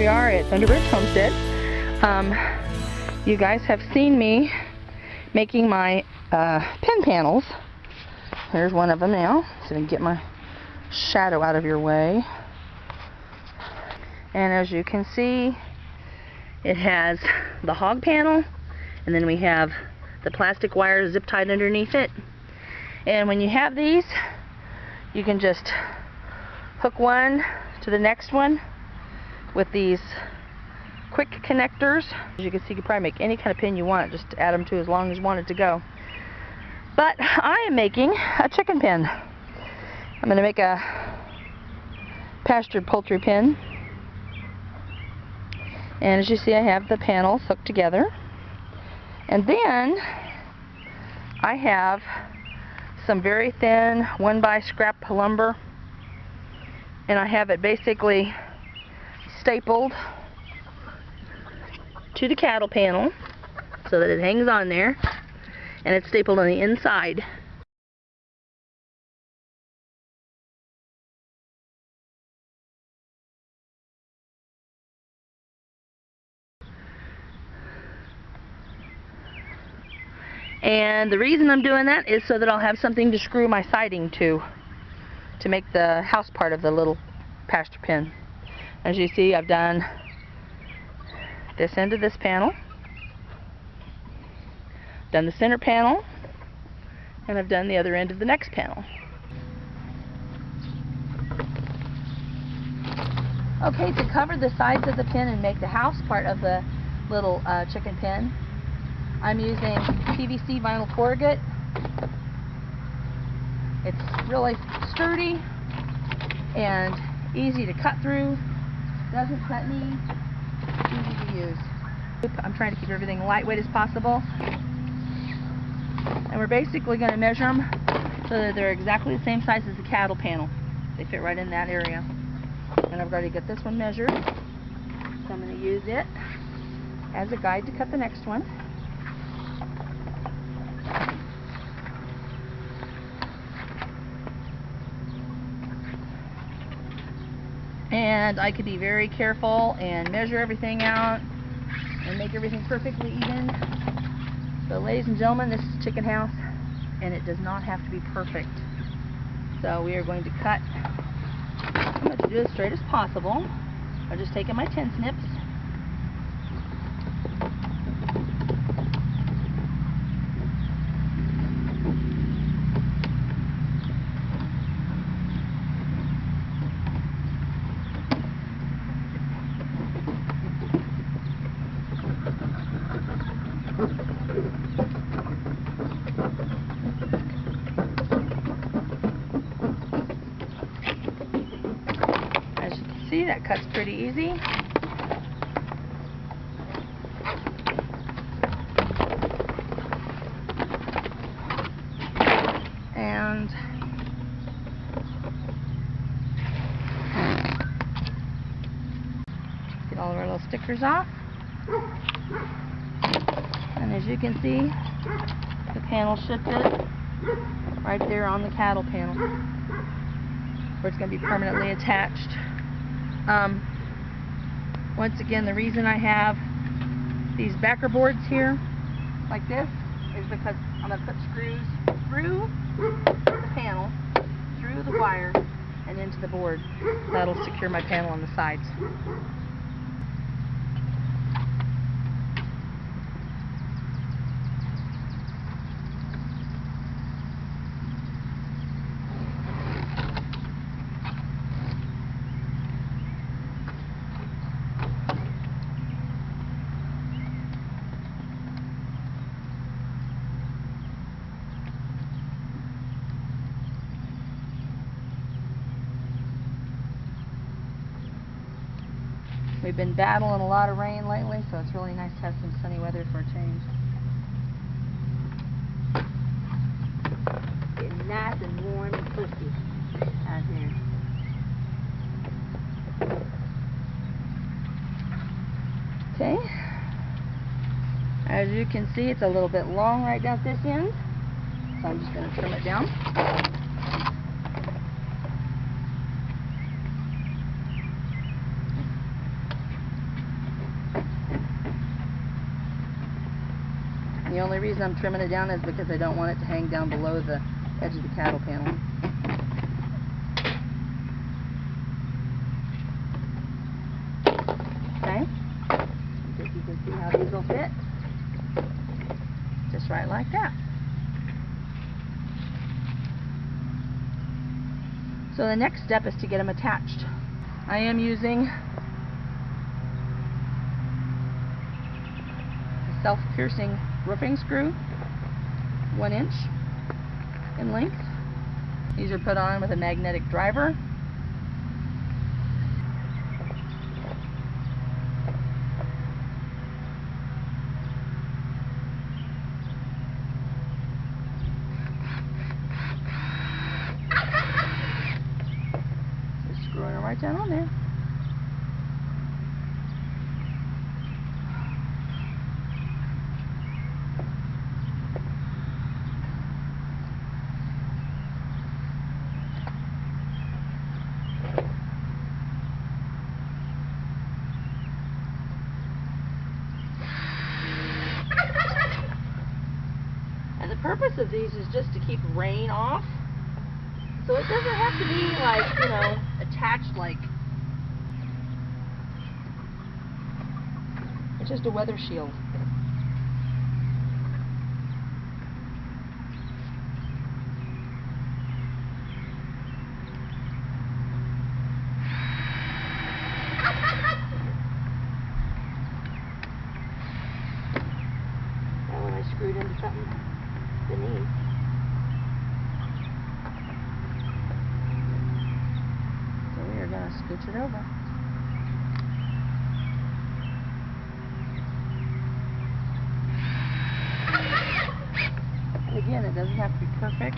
we are at Thunderbird Homestead. You guys have seen me making my pen panels. Here's one of them now, so I can get my shadow out of your way. And as you can see, it has the hog panel, and then we have the plastic wire zip tied underneath it. And when you have these, you can just hook one to the next one with these quick connectors. As you can see, you can probably make any kind of pin you want, just add them to as long as you want it to go. But I am making a chicken pen. I'm going to make a Pasture Poultry pen. And as you see, I have the panels hooked together. And then I have some very thin 1x scrap lumber. And I have it basically stapled to the cattle panel so that it hangs on there, and it's stapled on the inside. And the reason I'm doing that is so that I'll have something to screw my siding to make the house part of the little pasture pen. As you see, I've done this end of this panel, done the center panel, and I've done the other end of the next panel. Okay, to cover the sides of the pen and make the house part of the little chicken pen, I'm using PVC vinyl corrugate. It's really sturdy and easy to cut through, doesn't cut me, easy to use. I'm trying to keep everything lightweight as possible. And we're basically going to measure them so that they're exactly the same size as the cattle panel. They fit right in that area. And I've already got this one measured, so I'm going to use it as a guide to cut the next one. And I could be very careful and measure everything out and make everything perfectly even. So ladies and gentlemen, this is a chicken house, and it does not have to be perfect. So we are going to cut. I'm going to do it as straight as possible. I'm just taking my 10 snips. As you can see, that cuts pretty easy. And get all of our little stickers off. And as you can see, the panel should fit right there on the cattle panel, where it's going to be permanently attached. Once again, the reason I have these backer boards here like this is because I'm going to put screws through the panel, through the wire, and into the board. That'll secure my panel on the sides. We've been battling a lot of rain lately, so it's really nice to have some sunny weather for a change. Getting nice and warm and crispy out here. Okay. As you can see, it's a little bit long right down this end, so I'm just going to trim it down. The only reason I'm trimming it down is because I don't want it to hang down below the edge of the cattle panel. Okay, I think you can see how these will fit. Just right like that. So the next step is to get them attached. I am using a self-piercing roofing screw, 1 inch in length. These are put on with a magnetic driver. Just screwing it right down on there. The purpose of these is just to keep rain off, so it doesn't have to be like, you know, attached like, it's just a weather shield. That one I screwed into something beneath. So we are going to scooch it over. And again, it doesn't have to be perfect.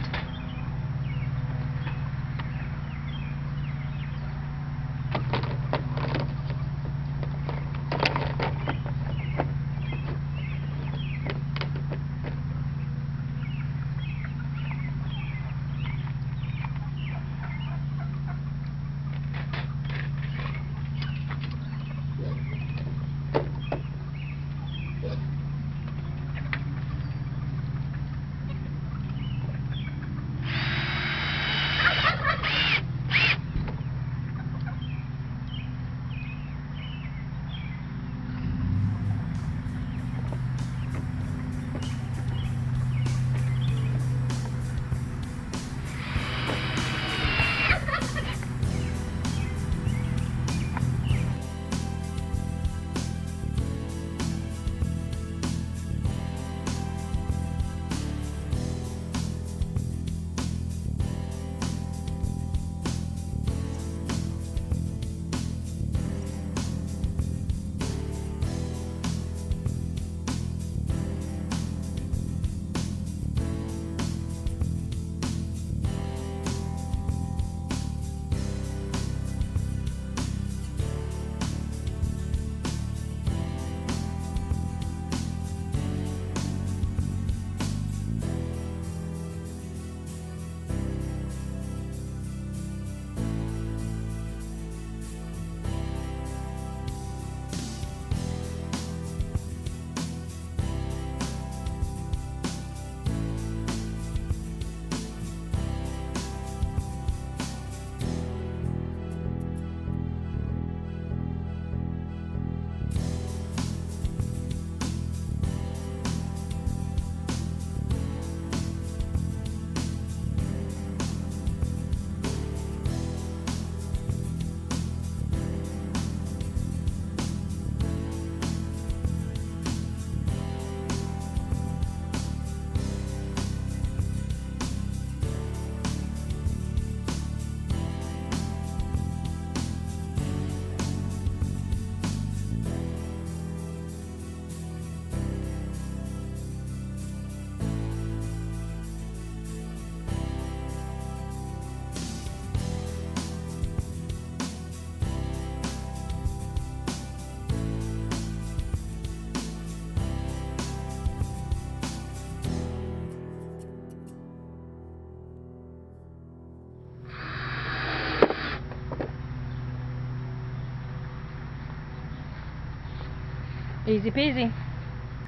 Easy peasy.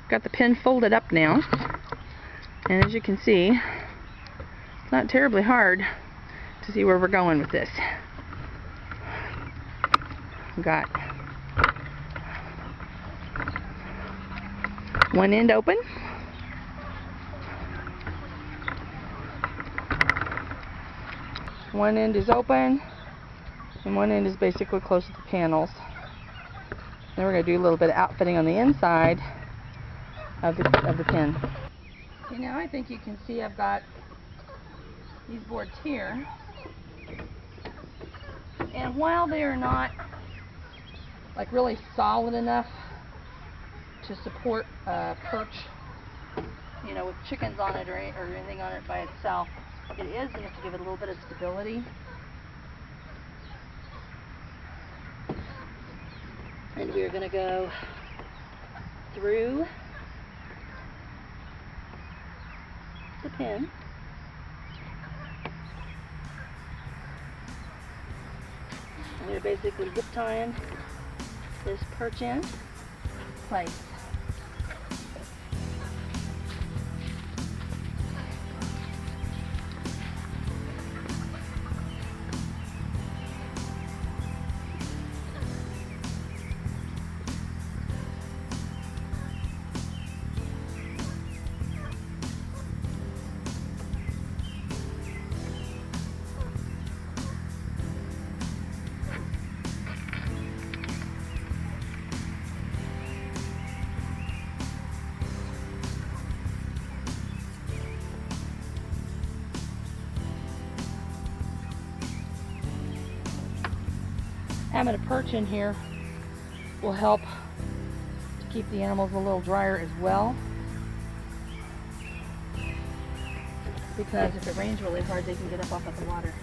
Got the pin folded up now, and as you can see, it's not terribly hard to see where we're going with this. We've got one end open, one end is open, and one end is basically close to the panels. Then we're going to do a little bit of outfitting on the inside of the pin. Okay, now I think you can see I've got these boards here, and while they are not like really solid enough to support a perch, you know, with chickens on it or anything on it by itself, it is enough to give it a little bit of stability. And we are going to go through the pin. And we're basically zip tying this perch in place. Having a perch in here will help to keep the animals a little drier as well, because if it rains really hard, they can get up off of the water.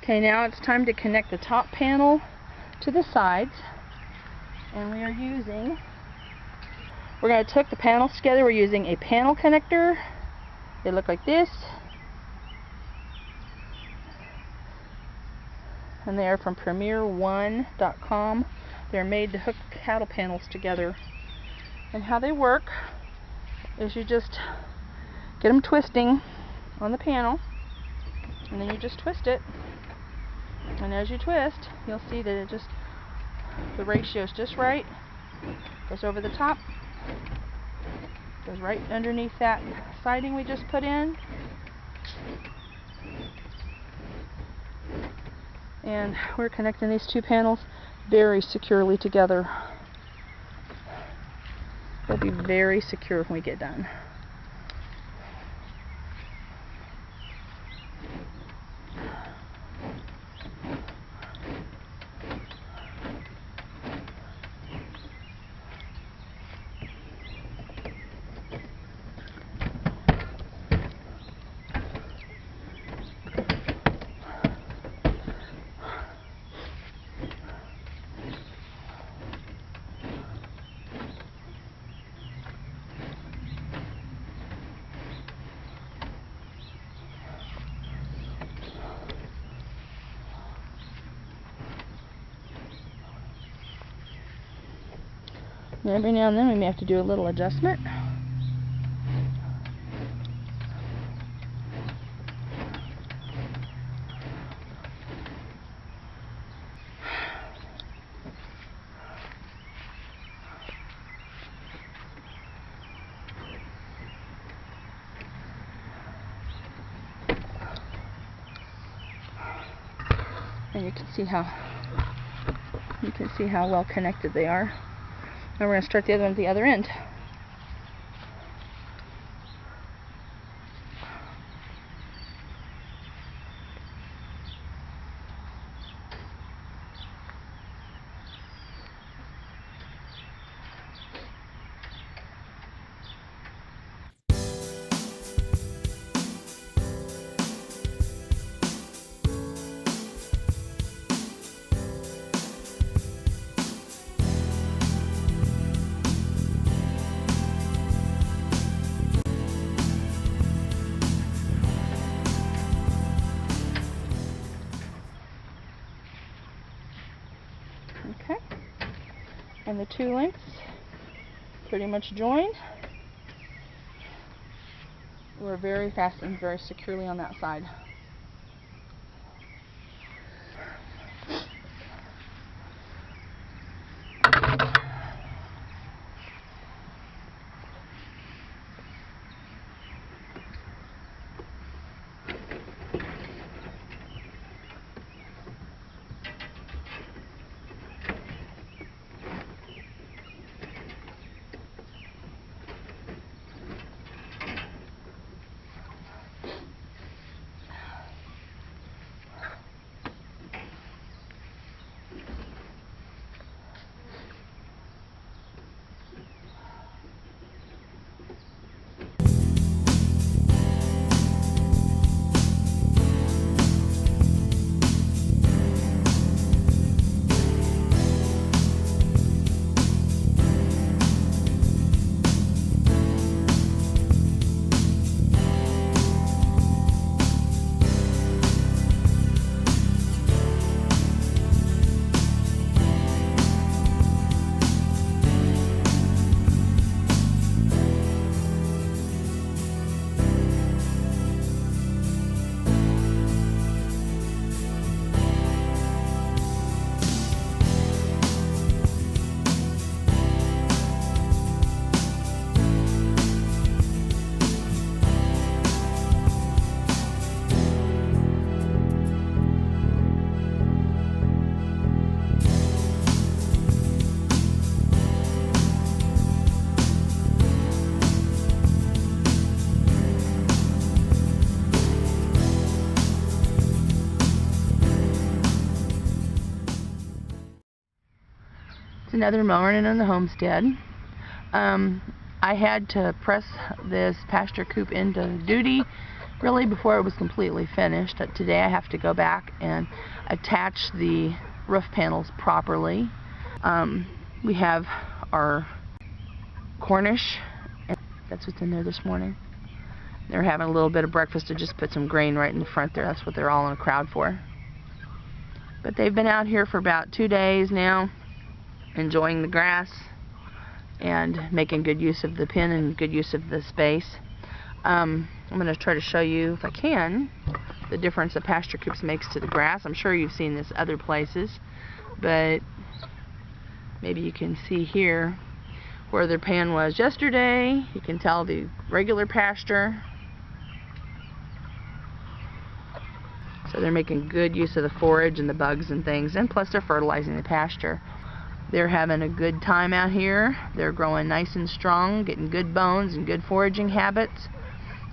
Okay, now it's time to connect the top panel to the sides, and we are using, we're going to hook the panels together. We're using a panel connector. They look like this, and they are from premier1.com. They're made to hook cattle panels together, and how they work is you just get them twisting on the panel, and then you just twist it. And as you twist, you'll see that the ratio is just right. Goes over the top, goes right underneath that siding we just put in. And we're connecting these two panels very securely together. They'll be very secure when we get done. And every now and then we may have to do a little adjustment. And you can see how well connected they are. Now we're going to start the other one at the other end. Okay, and the two lengths pretty much join. We're very fastened very securely on that side. Another morning in the homestead. I had to press this pasture coop into duty really before it was completely finished. Today I have to go back and attach the roof panels properly. We have our Cornish, and that's what's in there this morning. They're having a little bit of breakfast. I just put some grain right in the front there. That's what they're all in a crowd for. But they've been out here for about 2 days now, enjoying the grass and making good use of the pen and good use of the space. I'm going to try to show you, if I can, the difference that pasture coops makes to the grass. I'm sure you've seen this other places, but maybe you can see here where their pen was yesterday. You can tell the regular pasture. So they're making good use of the forage and the bugs and things, and plus they're fertilizing the pasture. They're having a good time out here. They're growing nice and strong, getting good bones and good foraging habits.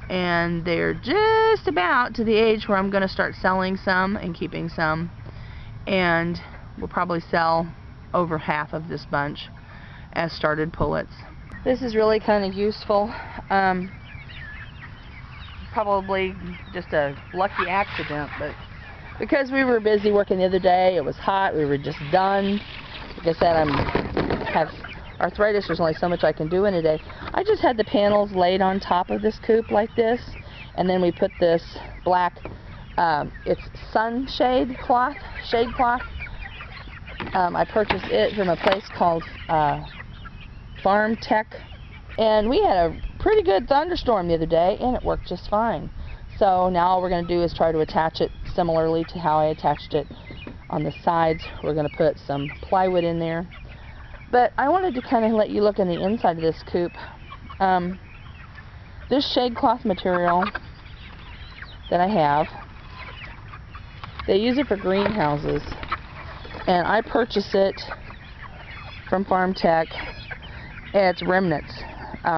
And they're just about to the age where I'm going to start selling some and keeping some. And we'll probably sell over half of this bunch as started pullets. This is really kind of useful. Probably just a lucky accident, but because we were busy working the other day, it was hot, we were just done. Like I said, I have arthritis. There's only so much I can do in a day. I just had the panels laid on top of this coop like this, and then we put this black, it's sunshade cloth, shade cloth. I purchased it from a place called Farm Tech, and we had a pretty good thunderstorm the other day, and it worked just fine. So now all we're going to do is try to attach it similarly to how I attached it on the sides. We're going to put some plywood in there. But I wanted to kind of let you look in the inside of this coop. This shade cloth material that I have They use it for greenhouses, and I purchase it from Farm Tech. It's remnants,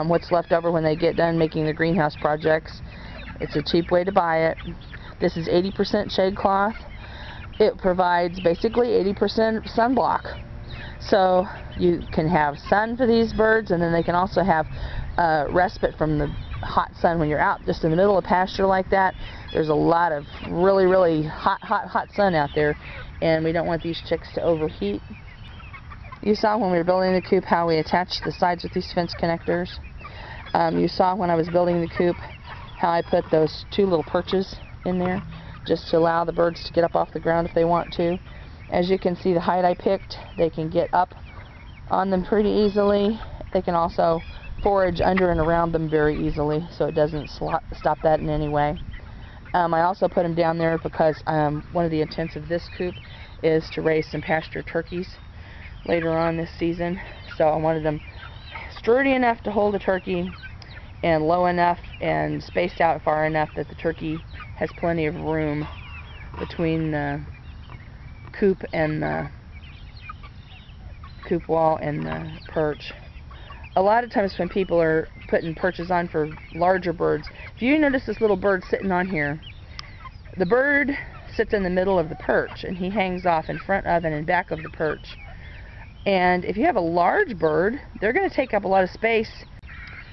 what's left over when they get done making the greenhouse projects. It's a cheap way to buy it. This is 80% shade cloth. It provides basically 80% sunblock. So you can have sun for these birds, and then they can also have respite from the hot sun when you're out just in the middle of pasture like that. There's a lot of really hot sun out there, and we don't want these chicks to overheat. You saw when we were building the coop how we attached the sides with these fence connectors. You saw when I was building the coop how I put those 2 little perches in there just to allow the birds to get up off the ground if they want to. As you can see, the height I picked, they can get up on them pretty easily. They can also forage under and around them very easily, so it doesn't stop that in any way. I also put them down there because one of the intents of this coop is to raise some pasture turkeys later on this season. So I wanted them sturdy enough to hold a turkey and low enough and spaced out far enough that the turkey has plenty of room between the coop and the coop wall and the perch. A lot of times when people are putting perches on for larger birds, if you notice this little bird sitting on here, the bird sits in the middle of the perch and he hangs off in front of and in back of the perch. And if you have a large bird, they're going to take up a lot of space.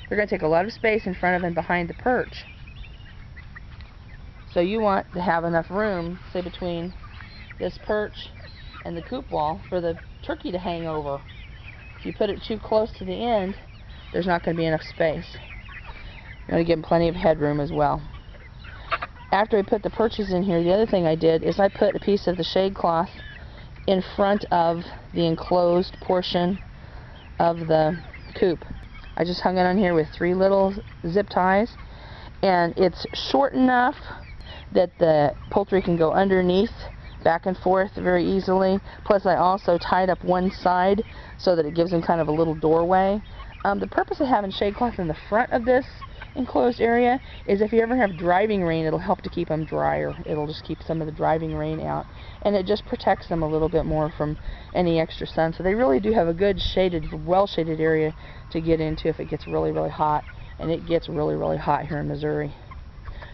They're going to take a lot of space in front of and behind the perch. So you want to have enough room, say between this perch and the coop wall, for the turkey to hang over. If you put it too close to the end, there's not going to be enough space. You want to give them plenty of headroom as well. After I put the perches in here, the other thing I did is I put a piece of the shade cloth in front of the enclosed portion of the coop. I just hung it on here with 3 little zip ties, and it's short enough that the poultry can go underneath, back and forth very easily. Plus I also tied up one side so that it gives them kind of a little doorway. The purpose of having shade cloth in the front of this enclosed area is if you ever have driving rain, it'll help to keep them drier. It'll just keep some of the driving rain out, and it just protects them a little bit more from any extra sun. So they really do have a good shaded, well shaded area to get into if it gets really hot, and it gets really hot here in Missouri.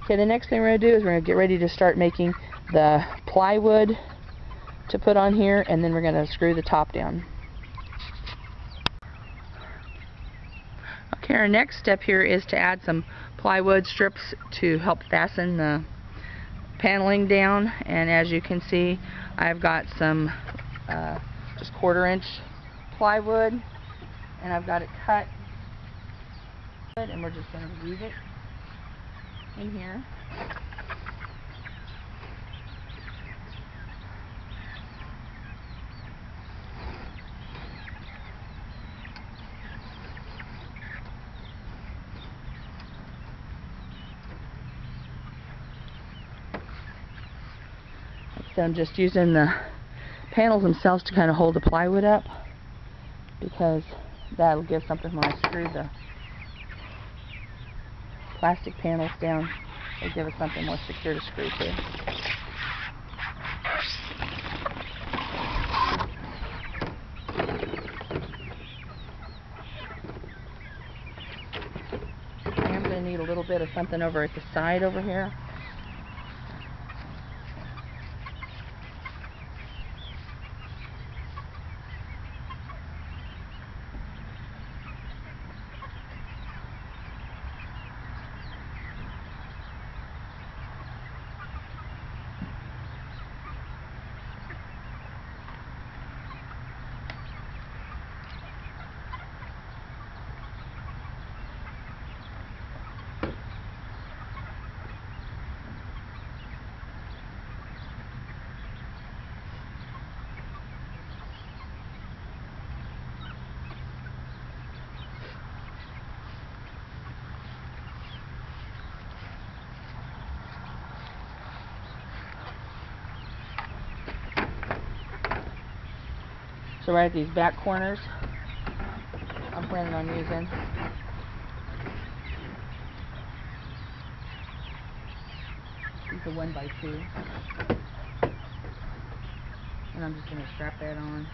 Okay, the next thing we're going to do is we're going to get ready to start making the plywood to put on here, and then we're going to screw the top down. Okay, our next step here is to add some plywood strips to help fasten the paneling down. And as you can see, I've got some just 1/4-inch plywood, and I've got it cut, and we're just going to weave it in here. So I'm just using the panels themselves to kind of hold the plywood up, because that'll give something when I screw the plastic panels down. It'll give us something more secure to screw to. I am going to need a little bit of something over at the side over here. So right at these back corners, I'm planning on using these are 1x2. And I'm just going to strap that on.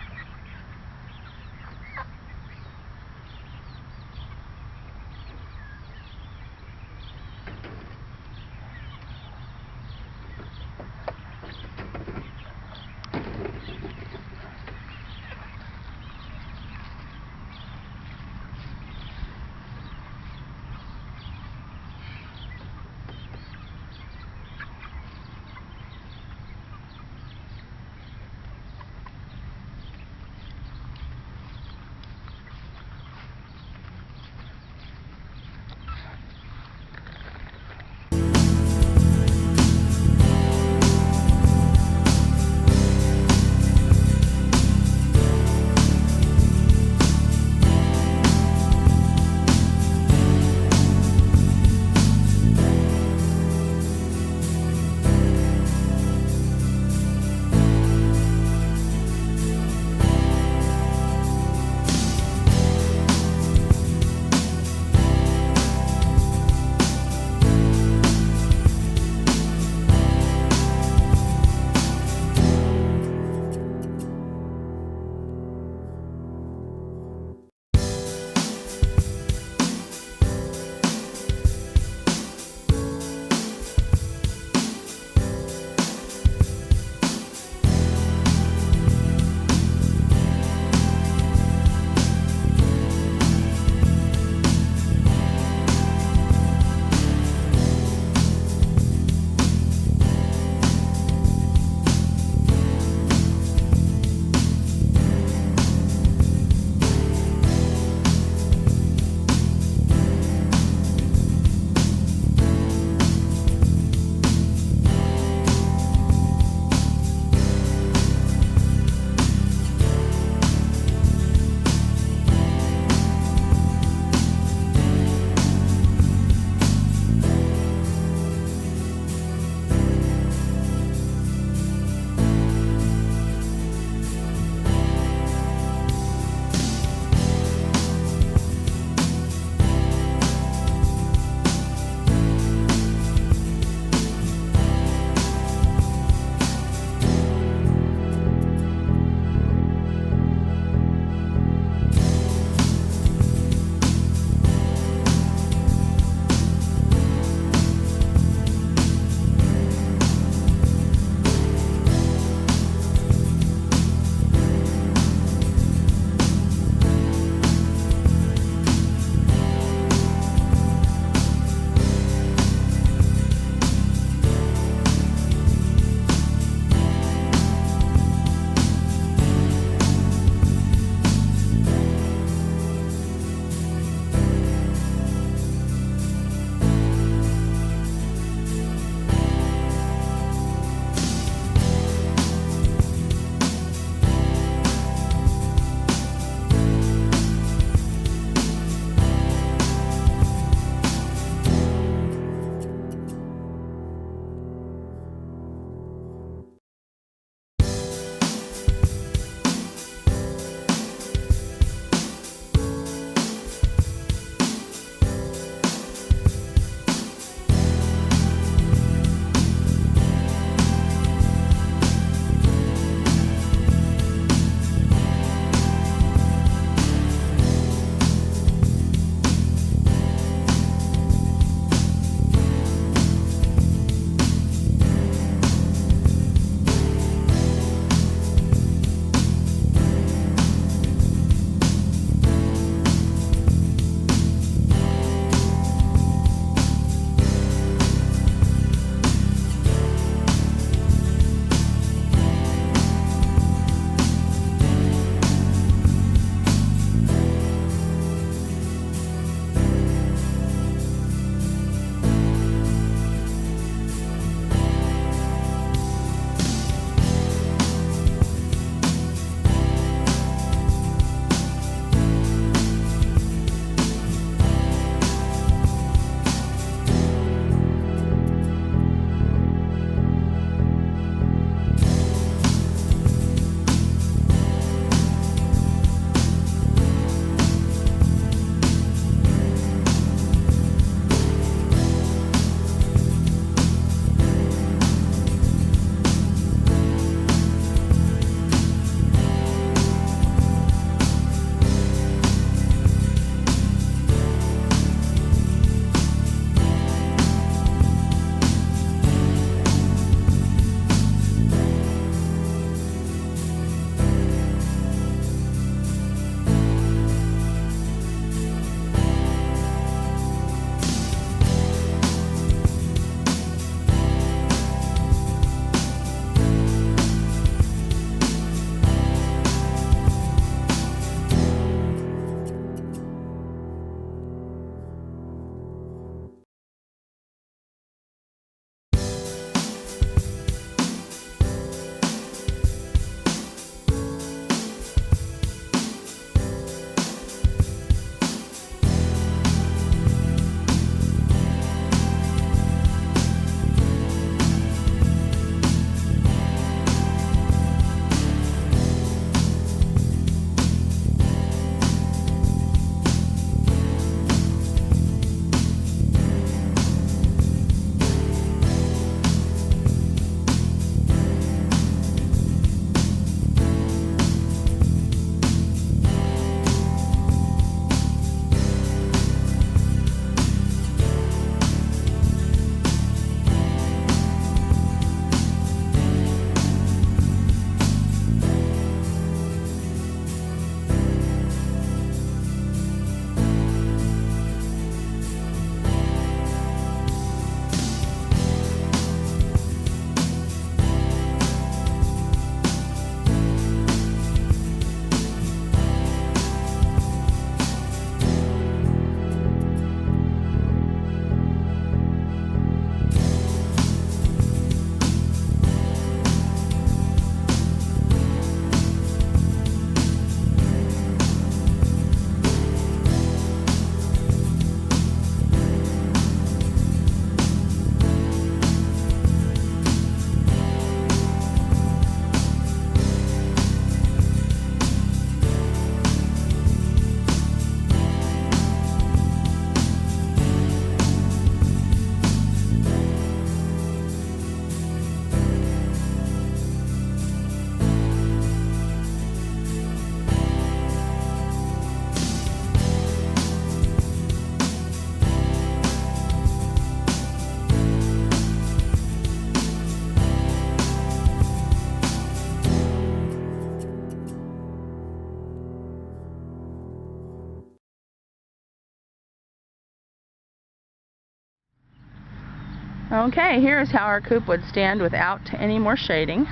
Okay, here's how our coop would stand without any more shading.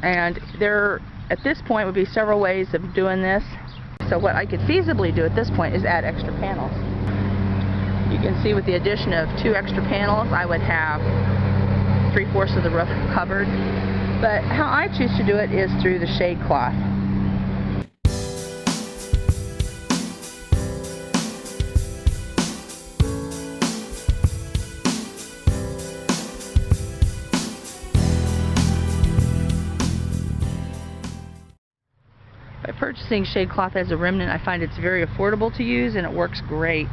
And there, at this point, would be several ways of doing this. So what I could feasibly do at this point is add extra panels. You can see with the addition of 2 extra panels, I would have 3/4 of the roof covered. But how I choose to do it is through the shade cloth. By purchasing shade cloth as a remnant, I find it's very affordable to use and it works great.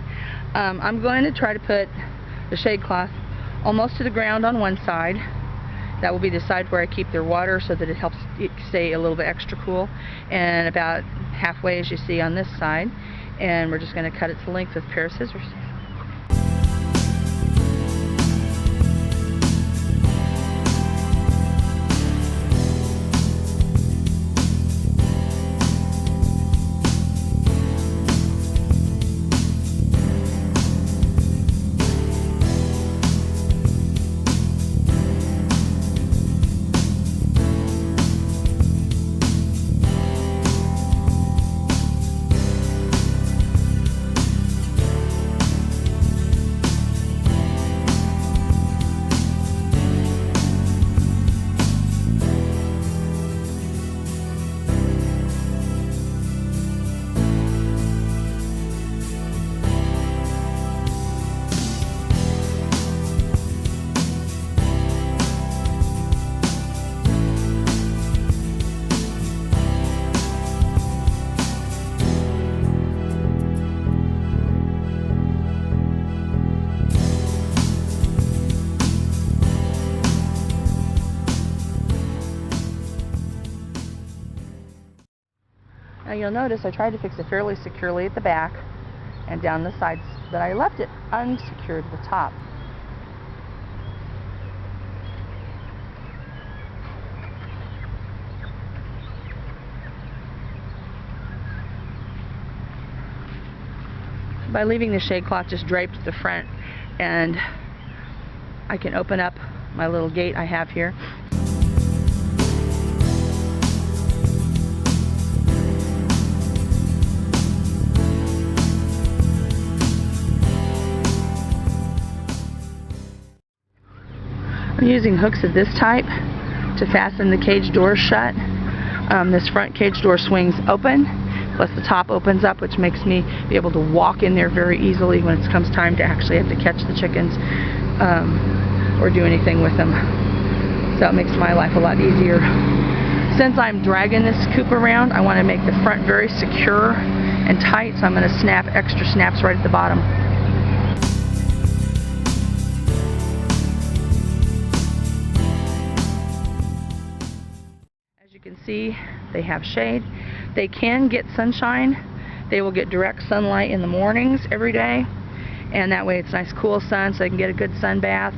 I'm going to try to put the shade cloth almost to the ground on one side. That will be the side where I keep their water so that it helps it stay a little bit extra cool. And about halfway, as you see, on this side. And we're just going to cut it to length with a pair of scissors. Now you'll notice I tried to fix it fairly securely at the back and down the sides, but I left it unsecured at the top. By leaving the shade cloth just draped at the front, and I can open up my little gate I have here. I'm using hooks of this type to fasten the cage door shut. This front cage door swings open, plus the top opens up, which makes me be able to walk in there very easily when it comes time to actually have to catch the chickens or do anything with them. So it makes my life a lot easier. Since I'm dragging this coop around, I want to make the front very secure and tight, so I'm going to snap extra snaps right at the bottom. You can see they have shade. They can get sunshine. They will get direct sunlight in the mornings every day, and that way it's nice cool sun so they can get a good sun bath.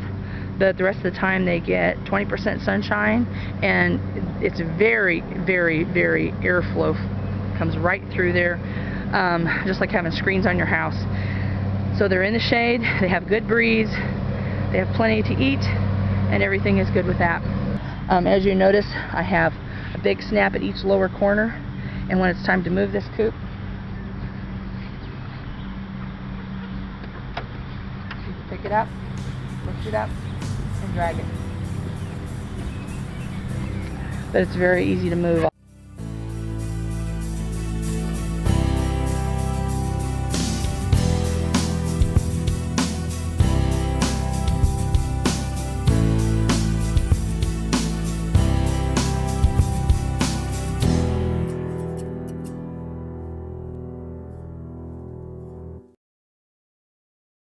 But the rest of the time they get 20% sunshine, and it's very, very, very airflow comes right through there, just like having screens on your house. So they're in the shade, they have good breeze, they have plenty to eat, and everything is good with that. As you notice, I have a big snap at each lower corner, and when it's time to move this coop, you can pick it up, lift it up, and drag it. But it's very easy to move.